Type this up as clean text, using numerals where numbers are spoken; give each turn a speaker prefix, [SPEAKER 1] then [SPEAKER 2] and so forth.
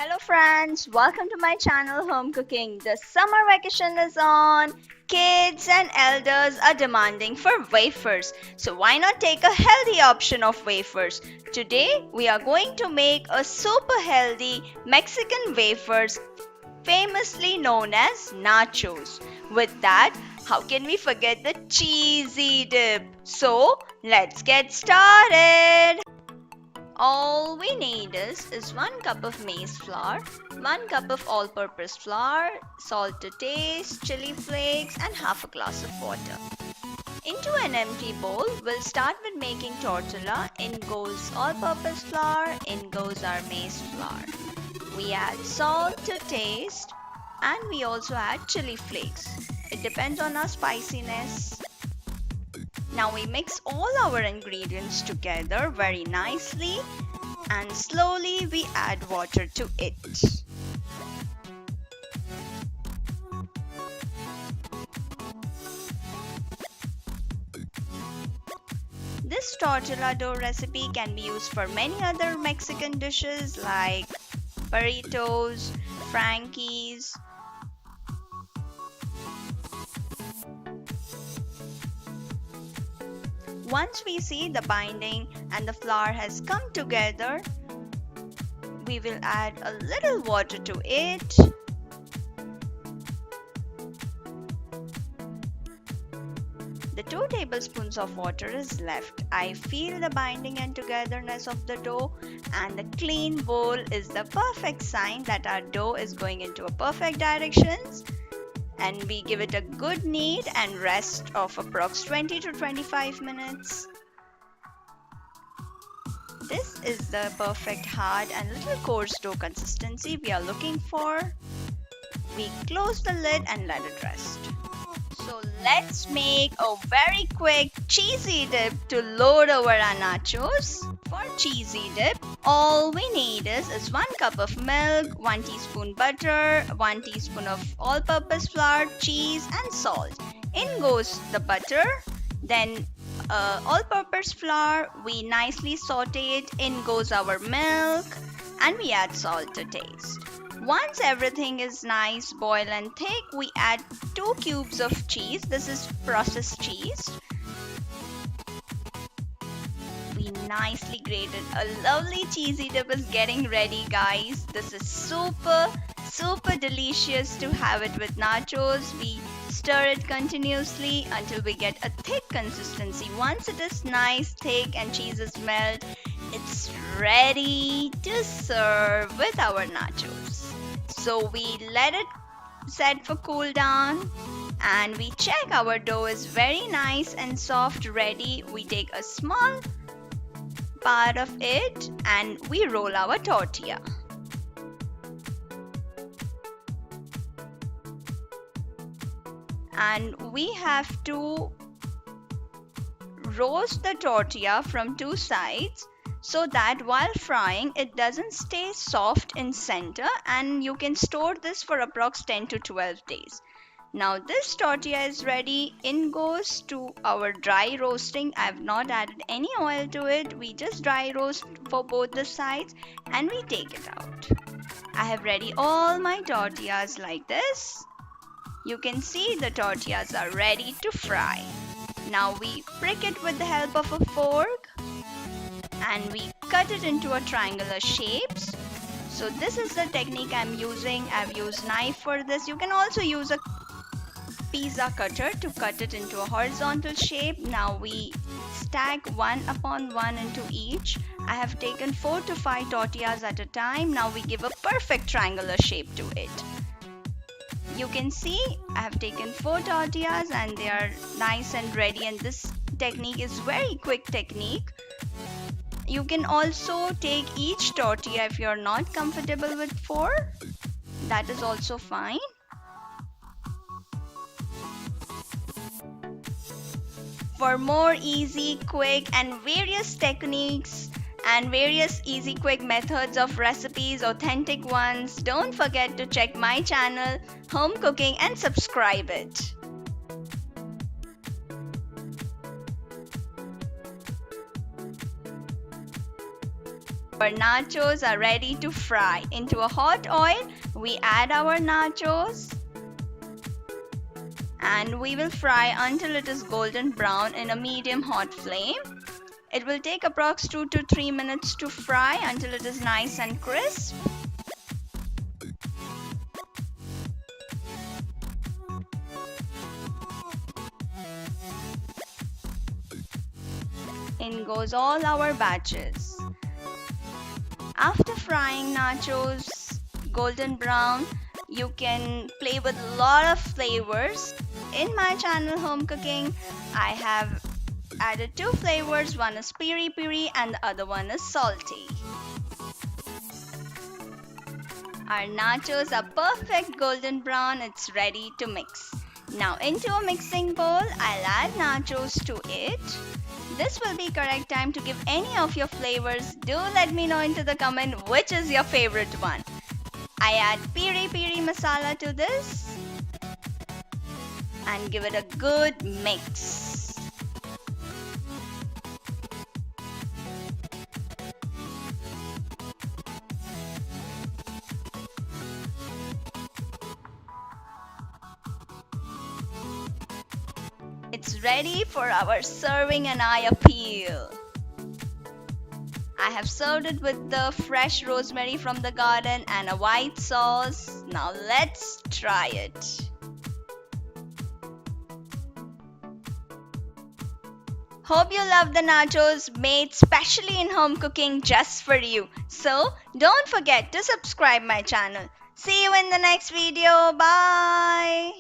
[SPEAKER 1] Hello friends, welcome to my channel Home Cooking. The summer vacation is on. Kids and elders are demanding for wafers. So why not take a healthy option of wafers? Today we are going to make a super healthy Mexican wafers famously known as nachos. With that, how can we forget the cheesy dip? So let's get started. All we need is 1 cup of maize flour, 1 cup of all-purpose flour, salt to taste, chili flakes and half a glass of water. Into an empty bowl, we'll start with making tortilla. In goes all-purpose flour, in goes our maize flour. We add salt to taste and we also add chili flakes. It depends on our spiciness. Now we mix all our ingredients together very nicely and slowly we add water to it. This tortilla dough recipe can be used for many other Mexican dishes like burritos, frankies. Once we see the binding and the flour has come together, we will add a little water to it. The 2 tablespoons of water is left. I feel the binding and togetherness of the dough, and the clean bowl is the perfect sign that our dough is going into a perfect directions. And we give it a good knead and rest of approx 20 to 25 minutes. This is the perfect hard and little coarse dough consistency we are looking for. We close the lid and let it rest. So let's make a very quick cheesy dip to load over our nachos. For cheesy dip, all we need is 1 cup of milk, 1 teaspoon butter, 1 teaspoon of all-purpose flour, cheese and salt. In goes the butter, then all-purpose flour, we nicely saute it, in goes our milk and we add salt to taste. Once everything is nice, boil and thick, we add 2 cubes of cheese. This is processed cheese. We nicely grated. A lovely cheesy dip is getting ready, guys. This is super delicious to have it with nachos. We stir it continuously until we get a thick consistency. Once it is nice, thick and cheese is melt, it's ready to serve with our nachos. So we let it set for cool down and we check our dough is very nice and soft ready. We take a small part of it and we roll our tortilla. And we have to roast the tortilla from 2 sides so that while frying it doesn't stay soft in center, and you can store this for approx 10 to 12 days. Now this tortilla is ready. In goes to our dry roasting. I have not added any oil to it. We just dry roast for both the sides and we take it out. I have ready all my tortillas like this. You can see the tortillas are ready to fry. Now we prick it with the help of a fork and we cut it into a triangular shapes. So this is the technique I'm using. I've used knife for this. You can also use a pizza cutter to cut it into a horizontal shape. Now we stack one upon one into each. I have taken 4 to 5 tortillas at a time. Now we give a perfect triangular shape to it. You can see I have taken 4 tortillas and they are nice and ready, and this technique is very quick technique. You can also take each tortilla if you're not comfortable with 4. That is also fine. For more easy, quick and various techniques and various easy quick methods of recipes, authentic ones, don't forget to check my channel Home Cooking and subscribe it. Our nachos are ready to fry. Into a hot oil, we add our nachos and we will fry until it is golden brown in a medium hot flame. It will take approx 2 to 3 minutes to fry until it is nice and crisp. In goes all our batches. After frying nachos golden brown, you can play with a lot of flavors. In my channel Home Cooking, I have added 2 flavors. One is Piri Piri and the other one is salty. Our nachos are perfect golden brown. It's ready to mix. Now into a mixing bowl, I'll add nachos to it. This will be correct time to give any of your flavors. Do let me know into the comment which is your favorite one. I add Piri Piri masala to this and give it a good mix. It's ready for our serving and eye appeal. I have served it with the fresh rosemary from the garden and a white sauce. Now let's try it. Hope you love the nachos made specially in home cooking just for you. So don't forget to subscribe my channel. See you in the next video. Bye.